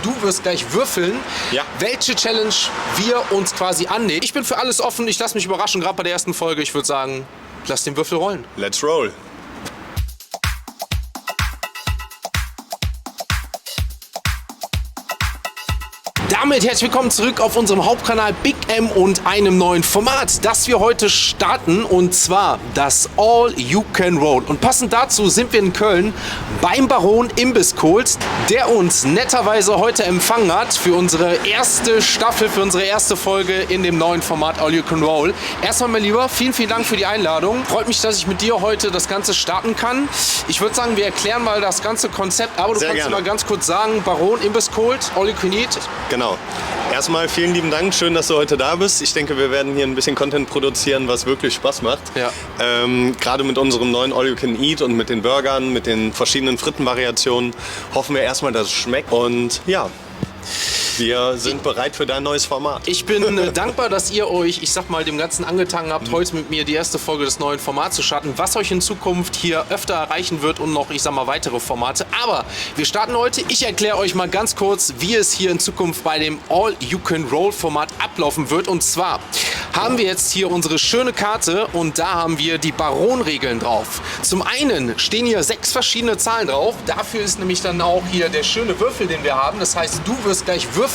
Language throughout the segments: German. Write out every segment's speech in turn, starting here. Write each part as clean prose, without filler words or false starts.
du wirst gleich würfeln, welche Challenge wir uns quasi annehmen. Ich bin für alles offen, ich lasse mich überraschen, gerade bei der ersten Folge. Ich würde sagen, lass den Würfel rollen. Let's roll. Damit herzlich willkommen zurück auf unserem Hauptkanal Big M und einem neuen Format, das wir heute starten, und zwar das All You Can Roll. Und passend dazu sind wir in Köln beim Baron Imbisskohlst, der uns netterweise heute empfangen hat für unsere erste Staffel, für unsere erste Folge in dem neuen Format All You Can Roll. Erstmal, mein Lieber, vielen, vielen Dank für die Einladung. Freut mich, dass ich mit dir heute das Ganze starten kann. Ich würde sagen, wir erklären mal das ganze Konzept, aber du kannst mal ganz kurz sagen, Baron Imbisskohlst, All You Can Eat. Genau. Erstmal vielen lieben Dank, schön, dass du heute da bist. Ich denke, wir werden hier ein bisschen Content produzieren, was wirklich Spaß macht. Ja. Gerade mit unserem neuen All You Can Eat und mit den Burgern, mit den verschiedenen Frittenvariationen hoffen wir erstmal, dass es schmeckt. Und ja, wir sind bereit für dein neues Format. Ich bin dankbar, dass ihr euch, ich sag mal, dem Ganzen angetan habt, heute mit mir die erste Folge des neuen Formats zu starten, was euch in Zukunft hier öfter erreichen wird und noch, ich sag mal, weitere Formate. Aber wir starten heute. Ich erkläre euch mal ganz kurz, wie es hier in Zukunft bei dem All You Can Roll Format ablaufen wird. Und zwar haben wir jetzt hier unsere schöne Karte und da haben wir die Baron-Regeln drauf. Zum einen stehen hier 6 verschiedene Zahlen drauf. Dafür ist nämlich dann auch hier der schöne Würfel, den wir haben. Das heißt, du wirst gleich würfeln,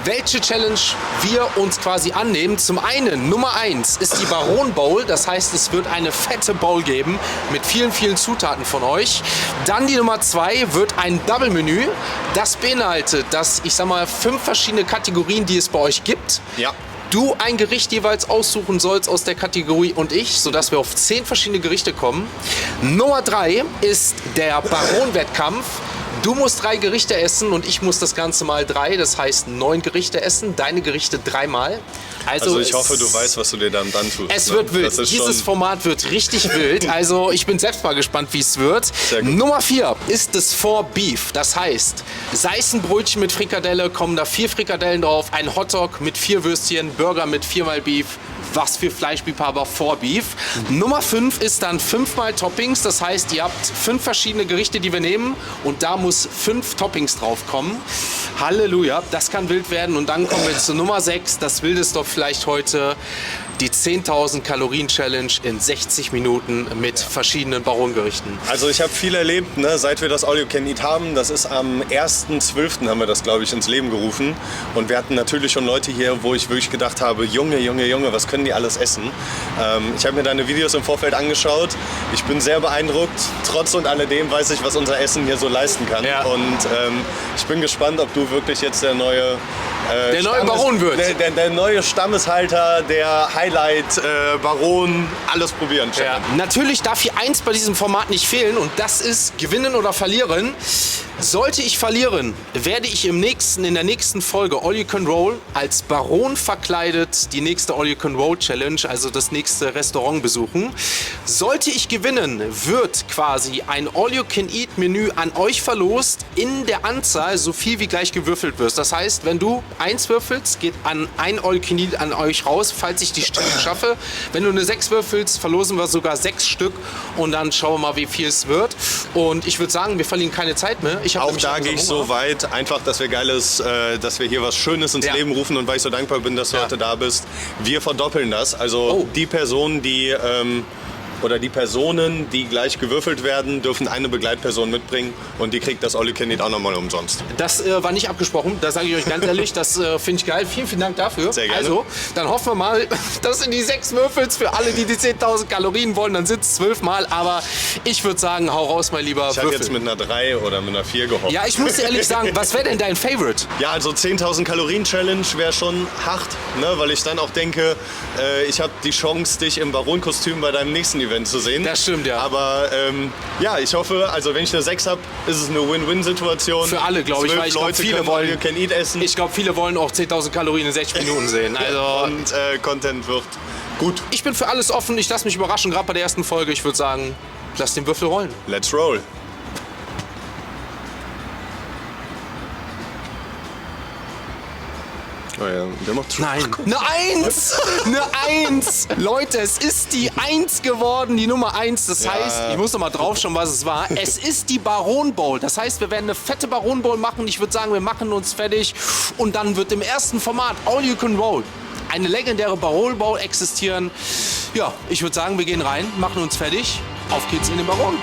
welche Challenge wir uns quasi annehmen. Zum einen, Nummer 1 ist die Baron Bowl. Das heißt, es wird eine fette Bowl geben mit vielen, vielen Zutaten von euch. Dann die Nummer 2 wird ein Double-Menü. Das beinhaltet, dass, ich sag mal, 5 verschiedene Kategorien, die es bei euch gibt. Ja. Du ein Gericht jeweils aussuchen sollst aus der Kategorie und ich, sodass wir auf 10 verschiedene Gerichte kommen. Nummer 3 ist der Baron-Wettkampf. Du musst 3 Gerichte essen und ich muss das Ganze mal 3, das heißt 9 Gerichte essen, deine Gerichte 3-mal. Also ich hoffe, du weißt, was du dir dann tust. Es wird wild. Dieses Format wird richtig wild. Also ich bin selbst mal gespannt, wie es wird. Nummer 4 ist das 4 Beef. Das heißt, sei es ein Brötchen mit Frikadelle, kommen da 4 Frikadellen drauf, ein Hotdog mit 4 Würstchen, Burger mit 4-mal Beef. Was für Fleischliebhaber 4 Beef. Nummer 5 ist dann 5-mal Toppings. Das heißt, ihr habt 5 verschiedene Gerichte, die wir nehmen. Und da muss 5 Toppings drauf kommen. Halleluja, das kann wild werden. Und dann kommen wir zu Nummer 6. Das wildeste doch vielleicht heute. Die 10.000 Kalorien Challenge in 60 Minuten mit verschiedenen Barongerichten. Also ich habe viel erlebt, ne, seit wir das All You Can Eat haben. Das ist am 1.12. haben wir das, glaube ich, ins Leben gerufen. Und wir hatten natürlich schon Leute hier, wo ich wirklich gedacht habe, Junge, was können die alles essen? Ich habe mir deine Videos im Vorfeld angeschaut. Ich bin sehr beeindruckt. Trotz und alledem weiß ich, was unser Essen hier so leisten kann. Ja. Und ich bin gespannt, ob du wirklich jetzt der neue Baron wird. Der neue Stammeshalter, der Highlight, Baron, alles probieren. Ja. Natürlich darf hier eins bei diesem Format nicht fehlen und das ist gewinnen oder verlieren. Sollte ich verlieren, werde ich in der nächsten Folge All You Can Roll als Baron verkleidet die nächste All You Can Roll Challenge, also das nächste Restaurant besuchen. Sollte ich gewinnen, wird quasi ein All You Can Eat Menü an euch verlost in der Anzahl, so viel wie gleich gewürfelt wirst. Das heißt, wenn du 1 würfelst, geht ein All You Can Eat an euch raus, falls ich die Strecke schaffe. Wenn du eine 6 würfelst, verlosen wir sogar 6 Stück und dann schauen wir mal, wie viel es wird. Und ich würde sagen, wir verlieren keine Zeit mehr. Auch da gehe ich so weit, einfach, dass wir dass wir hier was Schönes ins Leben rufen und weil ich so dankbar bin, dass du heute da bist. Wir verdoppeln das. Also die Personen, die gleich gewürfelt werden, dürfen eine Begleitperson mitbringen und die kriegt das All You Can Eat auch nochmal umsonst. Das war nicht abgesprochen, das sage ich euch ganz ehrlich, das finde ich geil. Vielen, vielen Dank dafür. Sehr gerne. Also, dann hoffen wir mal, dass in die 6 Würfels für alle, die 10.000 Kalorien wollen, dann sind es 12 Mal, aber ich würde sagen, hau raus, mein lieber Würfel. Ich habe jetzt mit einer 3 oder mit einer 4 gehofft. Ja, ich muss dir ehrlich sagen, was wäre denn dein Favorite? Ja, also 10.000 Kalorien Challenge wäre schon hart, ne? Weil ich dann auch denke, ich habe die Chance, dich im Baron-Kostüm bei deinem nächsten Event zu sehen. Das stimmt, ja. Aber ich hoffe, also wenn ich eine 6 habe, ist es eine Win-Win-Situation. Für alle, glaube ich. 12 Leute viele können All You Can Eat essen. Ich glaube, viele wollen auch 10.000 Kalorien in 60 Minuten sehen. Also und Content wird gut. Ich bin für alles offen. Ich lasse mich überraschen, gerade bei der ersten Folge. Ich würde sagen, lass den Würfel rollen. Let's roll. Oh ja, der macht schon. Nein, eine 1! Eine 1! Leute, es ist die 1 geworden, die Nummer 1. Das heißt, ich muss noch mal drauf schauen, was es war. Es ist die Baron Bowl. Das heißt, wir werden eine fette Baron Bowl machen. Ich würde sagen, wir machen uns fertig. Und dann wird im ersten Format All You Can Roll eine legendäre Baron Bowl existieren. Ja, ich würde sagen, wir gehen rein, machen uns fertig. Auf geht's in den Baron.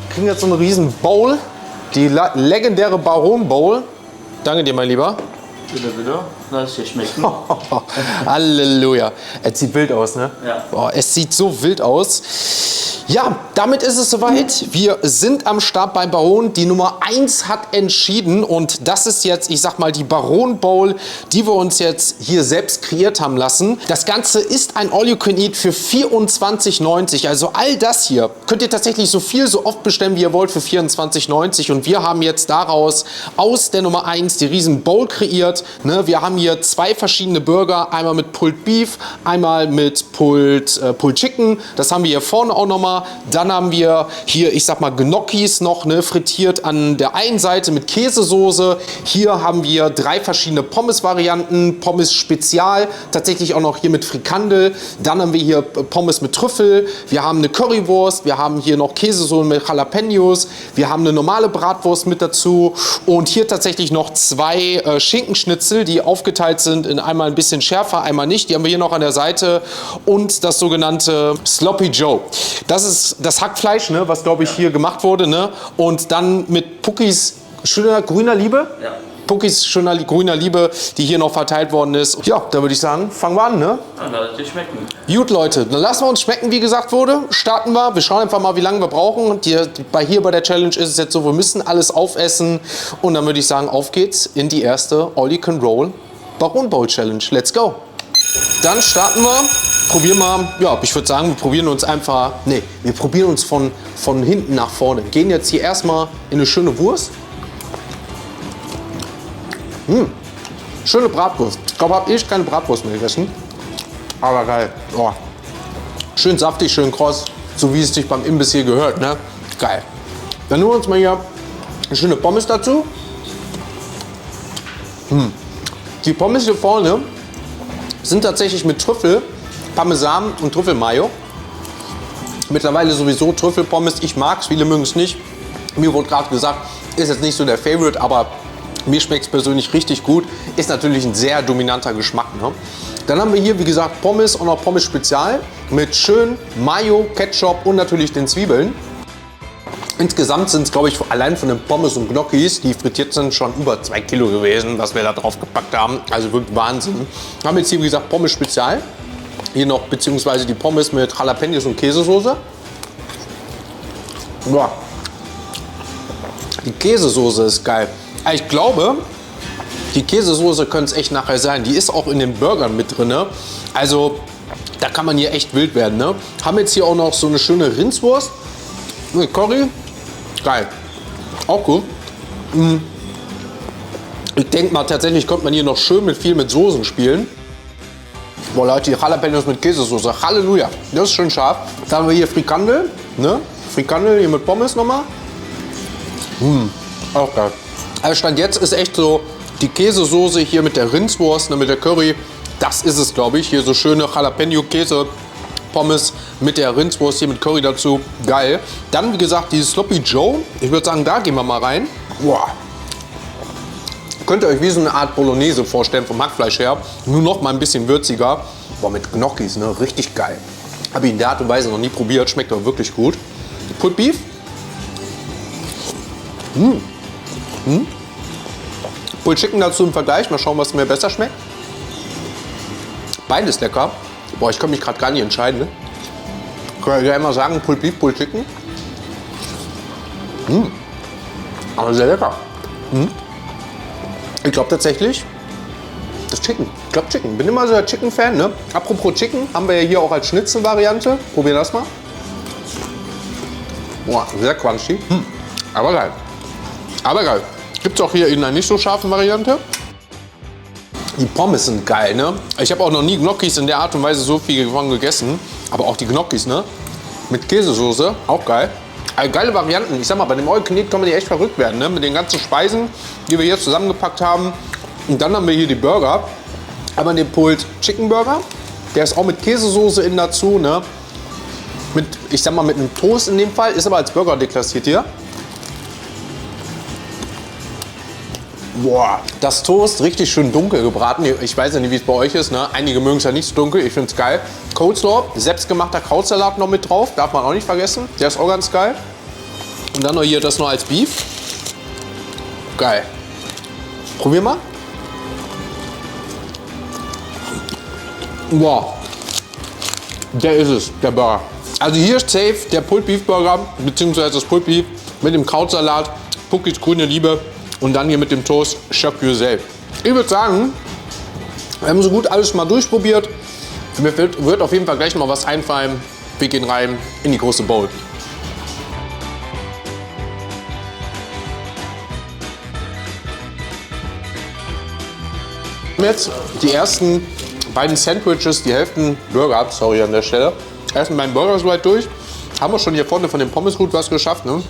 Wir kriegen jetzt so eine riesen Bowl, die legendäre Baron Bowl. Danke dir, mein Lieber. Bitte, bitte. Lass es dir schmecken. Halleluja. Es sieht wild aus, ne? Ja. Boah, es sieht so wild aus. Ja, damit ist es soweit. Wir sind am Start bei Baron. Die Nummer 1 hat entschieden und das ist jetzt, ich sag mal, die Baron Bowl, die wir uns jetzt hier selbst kreiert haben lassen. Das Ganze ist ein All-You-Can-Eat für 24,90. Also all das hier könnt ihr tatsächlich so viel, so oft bestellen, wie ihr wollt für 24,90. Und wir haben jetzt daraus aus der Nummer 1 die riesen Bowl kreiert. Ne, wir haben hier 2 verschiedene Burger, einmal mit Pulled Beef, einmal mit Pulled Chicken. Das haben wir hier vorne auch nochmal. Dann haben wir hier, ich sag mal, Gnocchis noch, ne, frittiert an der einen Seite mit Käsesoße. Hier haben wir 3 verschiedene Pommes-Varianten, Pommes Spezial, tatsächlich auch noch hier mit Frikandel. Dann haben wir hier Pommes mit Trüffel. Wir haben eine Currywurst. Wir haben hier noch Käsesoße mit Jalapenos. Wir haben eine normale Bratwurst mit dazu. Und hier tatsächlich noch 2 Schinkenschnitzel, die aufgeteilt sind in einmal ein bisschen schärfer, einmal nicht. Die haben wir hier noch an der Seite. Und das sogenannte Sloppy Joe. Das ist das Hackfleisch, ne, was, glaube ich, hier gemacht wurde. Ne? Und dann mit Puckis schöner grüner Liebe. Ja. Puckis schöner grüner Liebe, die hier noch verteilt worden ist. Ja, da würde ich sagen, fangen wir an, ne? Dann lass es dir schmecken. Gut, Leute, dann lassen wir uns schmecken, wie gesagt wurde. Starten wir. Wir schauen einfach mal, wie lange wir brauchen. Und hier bei der Challenge ist es jetzt so, wir müssen alles aufessen. Und dann würde ich sagen, auf geht's in die erste All You Can Roll Baron Bowl Challenge. Let's go. Dann starten wir. Probieren wir, ja, ich würde sagen, wir probieren uns einfach, nee, wir probieren uns von hinten nach vorne. Gehen jetzt hier erstmal in eine schöne Wurst. Schöne Bratwurst. Ich glaube, ich habe echt keine Bratwurst mehr gegessen. Aber geil. Oh. Schön saftig, schön kross, so wie es sich beim Imbiss hier gehört, ne? Geil. Dann nehmen wir uns mal hier eine schöne Pommes dazu. Die Pommes hier vorne sind tatsächlich mit Trüffel, Parmesan und Trüffelmayo. Mittlerweile sowieso Trüffelpommes. Ich mag es, viele mögen es nicht. Mir wurde gerade gesagt, ist jetzt nicht so der Favorite, aber mir schmeckt es persönlich richtig gut. Ist natürlich ein sehr dominanter Geschmack. Ne? Dann haben wir hier, wie gesagt, Pommes und auch Pommes Spezial mit schön Mayo, Ketchup und natürlich den Zwiebeln. Insgesamt sind es, glaube ich, allein von den Pommes und Gnocchis, die frittiert sind, schon über 2 Kilo gewesen, was wir da drauf gepackt haben. Also wirklich Wahnsinn. Wir haben jetzt hier, wie gesagt, Pommes Spezial. Hier noch, beziehungsweise die Pommes mit Jalapenos und Käsesoße. Boah. Die Käsesoße ist geil. Ich glaube, die Käsesoße könnte es echt nachher sein. Die ist auch in den Burgern mit drin. Ne? Also, da kann man hier echt wild werden. Ne? Haben jetzt hier auch noch so eine schöne Rindswurst mit Curry. Geil. Auch gut. Ich denke mal, tatsächlich könnte man hier noch schön mit Soßen spielen. Boah, Leute, die Jalapenos mit Käsesoße. Halleluja. Das ist schön scharf. Dann haben wir hier Frikandel. Ne? Frikandel hier mit Pommes nochmal. Auch geil. Also Stand jetzt ist echt so die Käsesoße hier mit der Rindswurst, ne, mit der Curry. Das ist es, glaube ich. Hier so schöne Jalapeno-Käse-Pommes mit der Rindswurst hier mit Curry dazu. Geil. Dann, wie gesagt, dieses Sloppy Joe. Ich würde sagen, da gehen wir mal rein. Boah. Könnt ihr euch wie so eine Art Bolognese vorstellen vom Hackfleisch her. Nur noch mal ein bisschen würziger. Boah, mit Gnocchis, ne? Richtig geil. Habe ich in der Art und Weise noch nie probiert. Schmeckt aber wirklich gut. Pulled Beef. Pulled Chicken dazu im Vergleich. Mal schauen, was mir besser schmeckt. Beides lecker. Boah, ich kann mich gerade gar nicht entscheiden. Ne? Kann ich ja immer sagen, Pulled Beef, Pulled Chicken. Aber sehr lecker. Ich glaube tatsächlich, das Chicken. Ich glaube Chicken. Bin immer so der Chicken-Fan, ne? Apropos Chicken, haben wir ja hier auch als Schnitzel-Variante. Probier das mal. Boah, sehr crunchy. Aber geil. Aber geil. Gibt es auch hier in einer nicht so scharfen Variante. Die Pommes sind geil, ne? Ich habe auch noch nie Gnocchis in der Art und Weise so viel davon gegessen. Aber auch die Gnocchis, ne? Mit Käsesoße, auch geil. Also geile Varianten. Ich sag mal, bei dem All You Can Eat kann man die echt verrückt werden, ne? Mit den ganzen Speisen, die wir hier zusammengepackt haben. Und dann haben wir hier die Burger. Einmal den Pulled Chicken Burger. Der ist auch mit Käsesoße in dazu, ne? Mit, ich sag mal, mit einem Toast in dem Fall. Ist aber als Burger deklassiert hier. Boah, das Toast richtig schön dunkel gebraten. Ich weiß ja nicht, wie es bei euch ist, ne? Einige mögen es ja nicht so dunkel. Ich finde es geil. Coleslaw, selbstgemachter Krautsalat noch mit drauf. Darf man auch nicht vergessen. Der ist auch ganz geil. Und dann noch hier das noch als Beef. Geil. Probier mal. Boah. Der ist es, der Burger. Also hier ist safe der Pulled Beef Burger, beziehungsweise das Pulled Beef mit dem Krautsalat, Puckis grüne Liebe und dann hier mit dem Toast Choc yourself. Ich würde sagen, wir haben so gut alles mal durchprobiert. Mir wird auf jeden Fall gleich mal was einfallen. Wir gehen rein in die große Bowl. Jetzt die ersten beiden Sandwiches, die Hälften Burger, sorry an der Stelle. Ersten beiden Burger soweit durch. Haben wir schon hier vorne von den Pommes gut was geschafft, ne?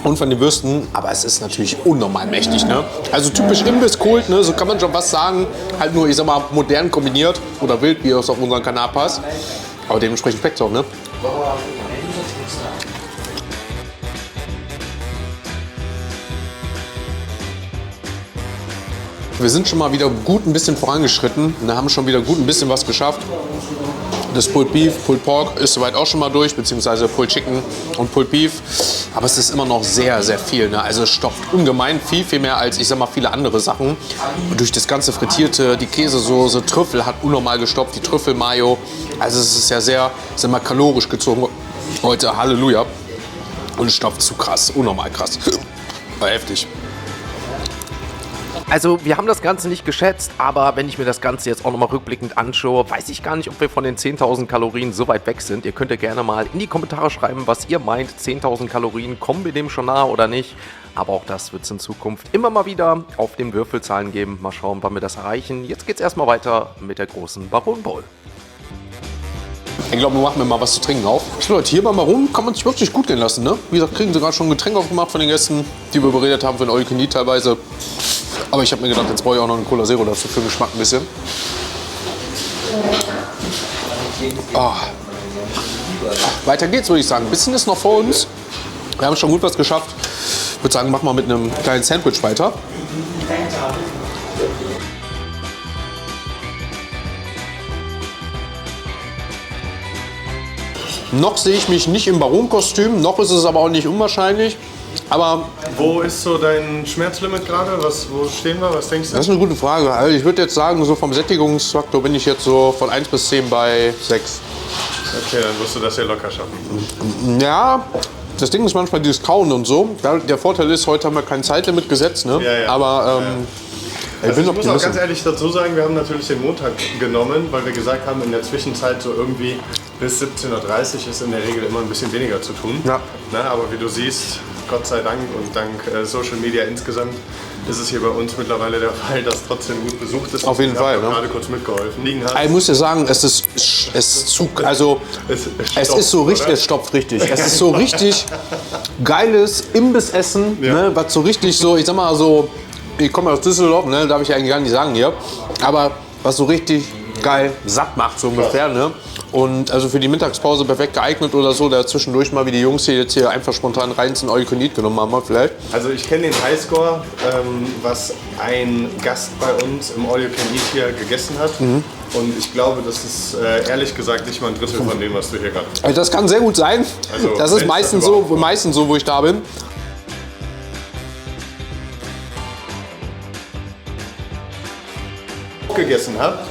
Und von den Würsten, aber es ist natürlich unnormal mächtig, ne? Also typisch Imbiss-Kult, ne? So kann man schon was sagen. Halt nur, ich sag mal, modern kombiniert oder wild, wie es auf unseren Kanal passt. Aber dementsprechend schmeckt es auch, ne? Wir sind schon mal wieder gut ein bisschen vorangeschritten. Wir haben schon wieder gut ein bisschen was geschafft. Das Pulled Beef, Pulled Pork ist soweit auch schon mal durch, beziehungsweise Pulled Chicken und Pulled Beef. Aber es ist immer noch sehr, sehr viel. Ne? Also es stopft ungemein viel mehr als, ich sag mal, viele andere Sachen. Und durch das ganze Frittierte, die Käsesoße, Trüffel hat unnormal gestopft, die Trüffelmayo. Also es ist ja sehr, sag mal, kalorisch gezogen heute. Halleluja. Und es stopft zu krass, unnormal krass. War heftig. Also wir haben das Ganze nicht geschätzt, aber wenn ich mir das Ganze jetzt auch nochmal rückblickend anschaue, weiß ich gar nicht, ob wir von den 10.000 Kalorien so weit weg sind. Ihr könnt ja gerne mal in die Kommentare schreiben, was ihr meint. 10.000 Kalorien, kommen wir dem schon nahe oder nicht? Aber auch das wird es in Zukunft immer mal wieder auf den Würfelzahlen geben. Mal schauen, wann wir das erreichen. Jetzt geht es erstmal weiter mit der großen Baron Bowl. Ich glaube, wir machen mir mal was zu trinken auf. Leute, hier beim Baron kann man sich wirklich gut gehen lassen, ne? Wie gesagt, kriegen sie gerade schon ein Getränk aufgemacht von den Gästen, die wir beredet haben für den All You Can Eat teilweise. Aber ich habe mir gedacht, jetzt brauche ich auch noch einen Cola Zero dazu für den Geschmack ein bisschen. Weiter geht's, würde ich sagen. Ein bisschen ist noch vor uns. Wir haben schon gut was geschafft. Ich würde sagen, machen wir mit einem kleinen Sandwich weiter. Noch sehe ich mich nicht im Baron-Kostüm, noch ist es aber auch nicht unwahrscheinlich. Aber Wo ist so dein Schmerzlimit gerade? Wo stehen wir? Was denkst du? das ist eine gute Frage. Also ich würde jetzt sagen, so vom Sättigungsfaktor bin ich jetzt so von 1 bis 10 bei 6. Okay, dann wirst du das ja locker schaffen. Ja, das Ding ist manchmal dieses Kauen und so. Der Vorteil ist, heute haben wir kein Zeitlimit gesetzt, ne? Ja, ja. Aber ich bin Ich muss auch ganz optimistisch. ehrlich dazu sagen, wir haben natürlich den Montag genommen, weil wir gesagt haben, in der Zwischenzeit so irgendwie bis 17:30 Uhr ist in der Regel immer ein bisschen weniger zu tun. Ja. Na, aber wie du siehst, Gott sei Dank und dank Social Media insgesamt ist es hier bei uns mittlerweile der Fall, dass trotzdem gut besucht ist. Auf jeden Ich hab Fall, auch ne? gerade kurz mitgeholfen. Liegen hat. Ich muss dir sagen, es ist also es ist so richtig, oder? es stopft richtig. Es ist so richtig geiles Imbissessen, Ja. ne, was so richtig so, ich sag mal so, ich komme aus Düsseldorf, ne, darf ich eigentlich gar nicht sagen hier, aber was so richtig geil satt macht so ungefähr, ne? Und also für die Mittagspause perfekt geeignet oder so, da zwischendurch mal wie die Jungs hier jetzt hier einfach spontan rein ins All You Can Eat genommen haben, vielleicht. Also ich kenne den Highscore, was ein Gast bei uns im All You Can Eat hier gegessen hat. Und ich glaube, das ist ehrlich gesagt nicht mal ein Drittel von dem, was du hier gerade. Also das kann sehr gut sein. Also, das ist wenn's meistens das überhaupt so, wo ich da bin. gegessen habt,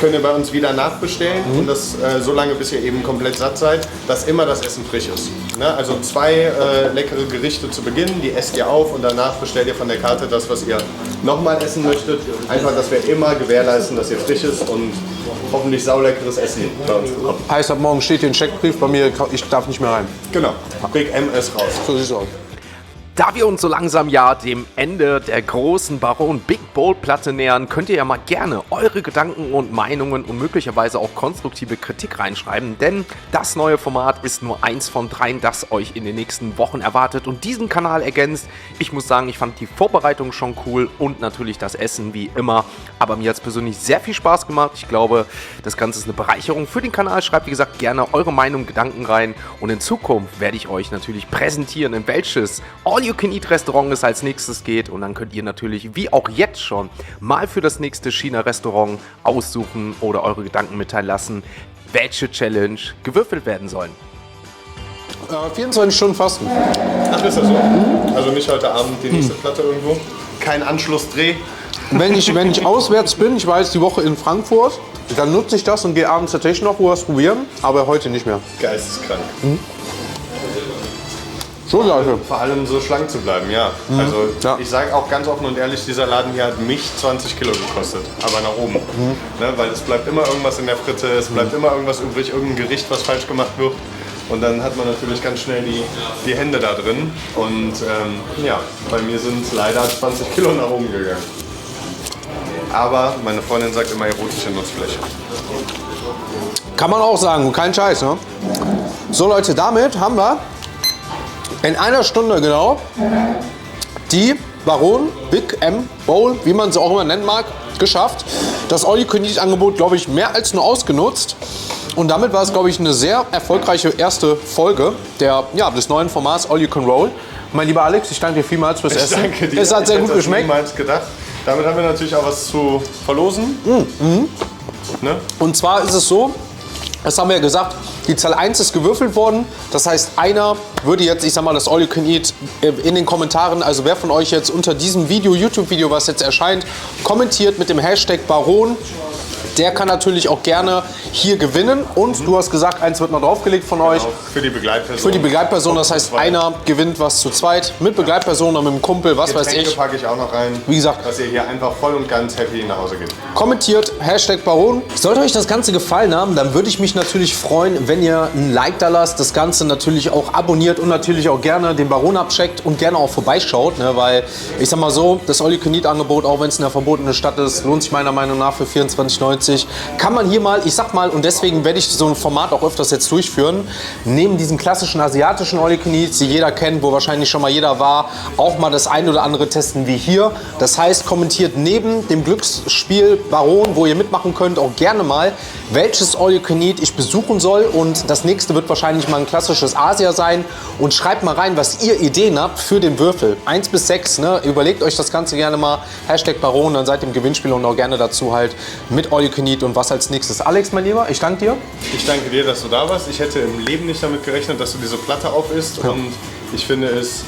könnt ihr bei uns wieder nachbestellen und das so lange, bis ihr eben komplett satt seid, dass immer das Essen frisch ist. Ne? Also 2 leckere Gerichte zu Beginn, die esst ihr auf und danach bestellt ihr von der Karte das, was ihr nochmal essen möchtet. Einfach, dass wir immer gewährleisten, dass ihr frisch ist und hoffentlich sauleckeres Essen bei uns bekommt. Heißt, ab morgen steht hier ein Checkbrief bei mir, ich darf nicht mehr rein. Genau, Big M ist raus. So sieht's aus. Da wir uns so langsam ja dem Ende der großen Baron Big Bold Platte nähern, könnt ihr ja mal gerne eure Gedanken und Meinungen und möglicherweise auch konstruktive Kritik reinschreiben, denn das neue Format ist nur eins von 3, das euch in den nächsten Wochen erwartet und diesen Kanal ergänzt. Ich muss sagen, ich fand die Vorbereitung schon cool und natürlich das Essen wie immer, aber mir hat es persönlich sehr viel Spaß gemacht. Ich glaube, das Ganze ist eine Bereicherung für den Kanal. Schreibt wie gesagt gerne eure Meinung, Gedanken rein und in Zukunft werde ich euch natürlich präsentieren, in welches All-You-Can-Eat-Restaurant es als nächstes geht und dann könnt ihr natürlich, wie auch jetzt schon, mal für das nächste China-Restaurant aussuchen oder eure Gedanken mitteilen lassen, welche Challenge gewürfelt werden sollen. 24 Stunden Fasten. Ach, ist das so? Also nicht heute Abend die nächste Platte irgendwo? Kein Anschlussdreh? Wenn ich auswärts bin, ich war jetzt die Woche in Frankfurt, dann nutze ich das und gehe abends tatsächlich noch was probieren, aber heute nicht mehr. Geisteskrank. So, Leute. Vor allem so schlank zu bleiben, ja. Also Ja. ich sage auch ganz offen und ehrlich, dieser Laden hier hat mich 20 Kilo gekostet, aber nach oben. Ne, weil es bleibt immer irgendwas in der Fritte, es bleibt immer irgendwas übrig, irgendein Gericht, was falsch gemacht wird. Und dann hat man natürlich ganz schnell die Hände da drin. Und ja, bei mir sind leider 20 Kilo nach oben gegangen. Aber meine Freundin sagt immer erotische Nutzfläche. Kann man auch sagen, kein Scheiß, ne? So Leute, damit haben wir in einer Stunde genau die Baron Big M Bowl, wie man sie auch immer nennen mag, geschafft. Das All-You-Can-Eat-Angebot, glaube ich, mehr als nur ausgenutzt. Und damit war es, glaube ich, eine sehr erfolgreiche erste Folge des neuen Formats All-You-Can-Roll. Mein lieber Alex, ich danke dir vielmals fürs Essen. Danke dir. Es hat sehr Ich gut hätte das geschmeckt. niemals gedacht. Damit haben wir natürlich auch was zu verlosen. Ne? Und zwar ist es so, das haben wir ja gesagt, die Zahl 1 ist gewürfelt worden. Das heißt, einer würde jetzt, ich sag mal, das All You Can Eat in den Kommentaren, also wer von euch jetzt unter diesem Video, YouTube-Video, was jetzt erscheint, kommentiert mit dem Hashtag Baron, der kann natürlich auch gerne hier gewinnen. Und du hast gesagt, eins wird noch draufgelegt von euch. Auch für die Begleitperson. Für die Begleitperson, das heißt, einer gewinnt was zu zweit, mit Begleitperson oder mit dem Kumpel, was weiß Getränke ich. packe ich auch noch rein. Wie gesagt, dass ihr hier einfach voll und ganz happy nach Hause geht. kommentiert, Hashtag Baron. Sollte euch das Ganze gefallen haben, dann würde ich mich natürlich freuen, wenn ihr ein Like da lasst, das Ganze natürlich auch abonniert und natürlich auch gerne den Baron abcheckt und gerne auch vorbeischaut, ne, weil ich sag mal so, das All-You-Can-Eat-Angebot, auch wenn es eine verbotene Stadt ist, lohnt sich meiner Meinung nach für 24,90. Kann man hier mal, ich sag mal, und deswegen werde ich so ein Format auch öfters jetzt durchführen, neben diesen klassischen asiatischen All-You-Can-Eats, die jeder kennt, wo wahrscheinlich schon mal jeder war, auch mal das ein oder andere testen wie hier. Das heißt, kommentiert neben dem Glücksspiel Baron, wo ihr mitmachen könnt, auch gerne mal, welches All-You-Can-Eat ich besuchen soll. Und das nächste wird wahrscheinlich mal ein klassisches Asia sein. Und schreibt mal rein, was ihr Ideen habt für den Würfel. 1 bis 6, ne? Überlegt euch das Ganze gerne mal. Hashtag Baron, dann seid ihr im Gewinnspiel und auch gerne dazu halt mit All-You-Can-Eat und was als nächstes. Alex, mein Lieber, ich danke dir. Ich danke dir, dass du da warst. Ich hätte im Leben nicht damit gerechnet, dass du diese Platte auf isst. Ja. Und ich finde es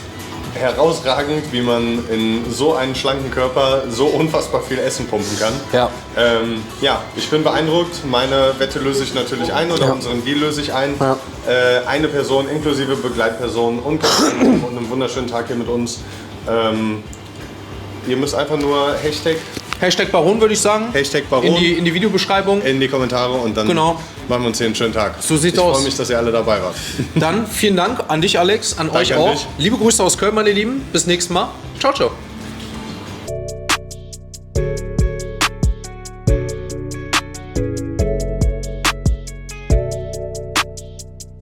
herausragend, wie man in so einen schlanken Körper so unfassbar viel Essen pumpen kann. Ja. Ja, ich bin beeindruckt. Meine Wette löse ich natürlich ein oder unseren Deal löse ich ein. Ja. Eine Person inklusive Begleitperson und einen wunderschönen Tag hier mit uns. Ihr müsst einfach nur Hashtag Baron, würde ich sagen. Hashtag Baron In die Videobeschreibung. in die Kommentare und dann Genau. machen wir uns hier einen schönen Tag. So sieht's ich aus. Ich freue mich, dass ihr alle dabei wart. Dann vielen Dank an dich, Alex, an euch an auch. dich. Liebe Grüße aus Köln, meine Lieben. Bis nächstes Mal. Ciao, ciao.